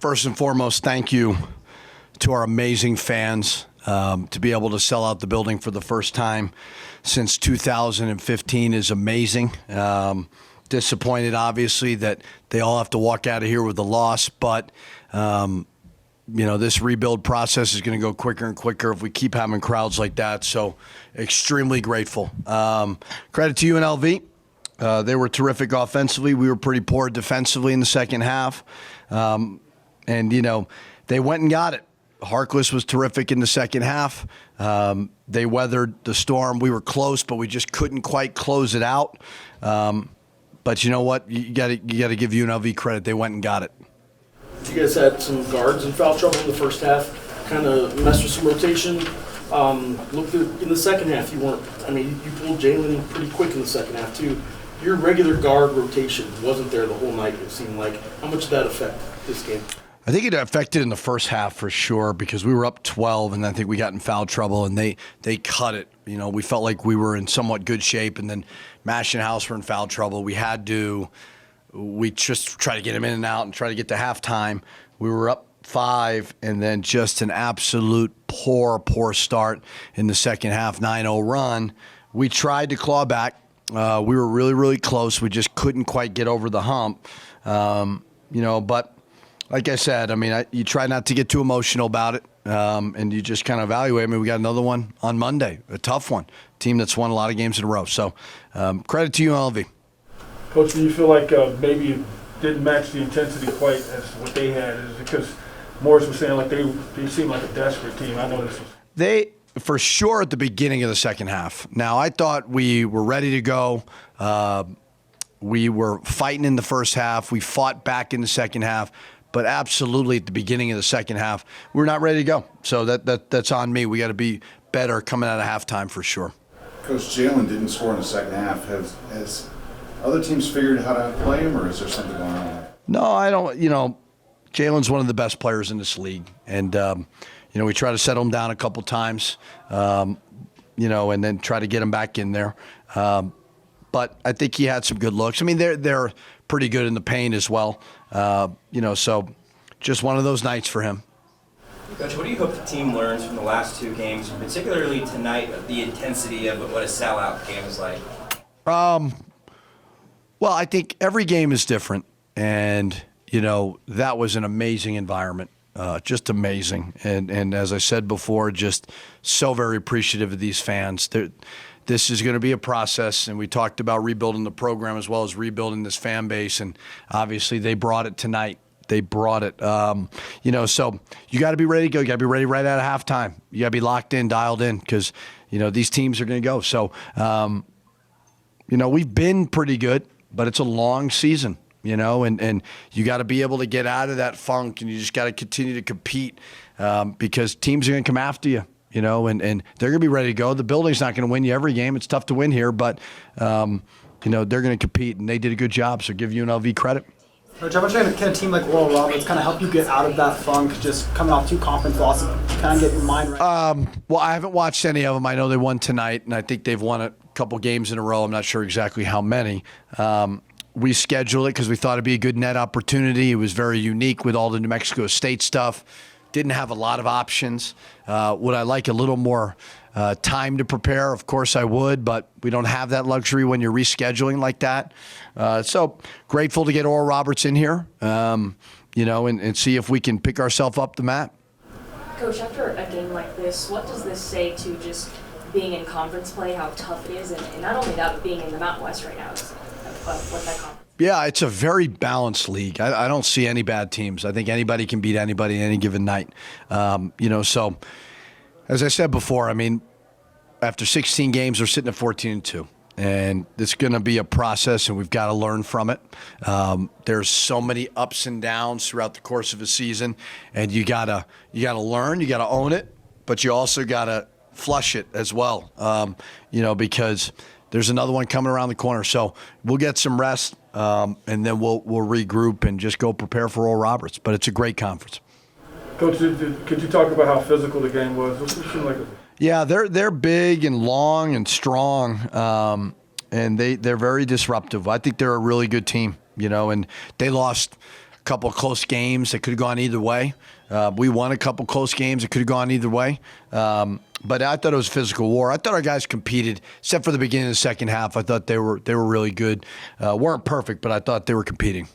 First and foremost, thank you to our amazing fans to be able to sell out the building for the first time since 2015 is amazing. Disappointed, obviously, that they all have to walk out of here with a loss, but this rebuild process is going to go quicker and quicker if we keep having crowds like that. So extremely grateful. Credit to UNLV. They were terrific offensively. We were pretty poor defensively in the second half. They went and got it. Harkless was terrific in the second half. They weathered the storm. We were close, but we just couldn't quite close it out. But you know what? You got to give UNLV credit. They went and got it. You guys had some guards in foul trouble in the first half, kind of messed with some rotation. Looked in the second half, you weren't. You pulled Jalen in pretty quick in the second half too. Your regular guard rotation wasn't there the whole night. It seemed like. How much did that affect this game? I think it affected in the first half for sure because we were up 12, and I think we got in foul trouble, and they cut it. We felt like we were in somewhat good shape, and then Mash and House were in foul trouble. We just try to get them in and out and try to get to halftime. We were up 5, and then just an absolute poor start in the second half, 9-0 run. We tried to claw back. We were really, really close. We just couldn't quite get over the hump. But like I said, you try not to get too emotional about it, and you just kind of evaluate. We got another one on Monday, a tough one, team that's won a lot of games in a row. So credit to UNLV. Coach, do you feel like maybe you didn't match the intensity quite as what they had? Is it because Morris was saying like they seemed like a desperate team? I know this was. They, for sure, at the beginning of the second half. Now, I thought we were ready to go. We were fighting in the first half. We fought back in the second half. But absolutely at the beginning of the second half, we're not ready to go. So that's on me. We got to be better coming out of halftime for sure. Coach, Jalen didn't score in the second half. Has other teams figured out how to play him, or is there something going on there? No, I don't. Jalen's one of the best players in this league. And, we try to settle him down a couple times, and then try to get him back in there. But I think he had some good looks. They're pretty good in the paint as well. So just one of those nights for him. Coach, what do you hope the team learns from the last two games, particularly tonight, the intensity of what a sellout game is like? Well, I think every game is different, and that was an amazing environment, just amazing. And as I said before, just so very appreciative of these fans. This is going to be a process, and we talked about rebuilding the program as well as rebuilding this fan base, and obviously they brought it tonight. They brought it. So you got to be ready to go. You got to be ready right out of halftime. You got to be locked in, dialed in, because, these teams are going to go. So, we've been pretty good, but it's a long season, and you got to be able to get out of that funk, and you just got to continue to compete because teams are going to come after you. And they're going to be ready to go. The building's not going to win you every game. It's tough to win here, but, they're going to compete, and they did a good job, so give UNLV credit. Coach, how much can a team like Oral Roberts kind of help you get out of that funk, just coming off 2 conference losses, kind of get your mind right? Well, I haven't watched any of them. I know they won tonight, and I think they've won a couple games in a row. I'm not sure exactly how many. We scheduled it because we thought it'd be a good net opportunity. It was very unique with all the New Mexico State stuff. Didn't have a lot of options. Would I like a little more time to prepare? Of course I would, but we don't have that luxury when you're rescheduling like that. So grateful to get Oral Roberts in here, and see if we can pick ourselves up the mat. Coach, after a game like this, what does this say to just being in conference play, how tough it is, and not only that, but being in the Mountain West right now, what that conference? Yeah, it's a very balanced league. I don't see any bad teams. I think anybody can beat anybody any given night. So as I said before, after 16 games, we're sitting at 14-2. And it's going to be a process, and we've got to learn from it. There's so many ups and downs throughout the course of a season, and you gotta learn, you gotta own it, but you also gotta flush it as well. Because there's another one coming around the corner. So we'll get some rest, and then we'll regroup and just go prepare for Oral Roberts. But it's a great conference. Coach, could you talk about how physical the game was? It seemed like Yeah, they're big and long and strong, and they're very disruptive. I think they're a really good team, and they lost couple of close games that could have gone either way. We won a couple close games that could have gone either way. But I thought it was physical war. I thought our guys competed, except for the beginning of the second half. I thought they were really good. Weren't perfect, but I thought they were competing.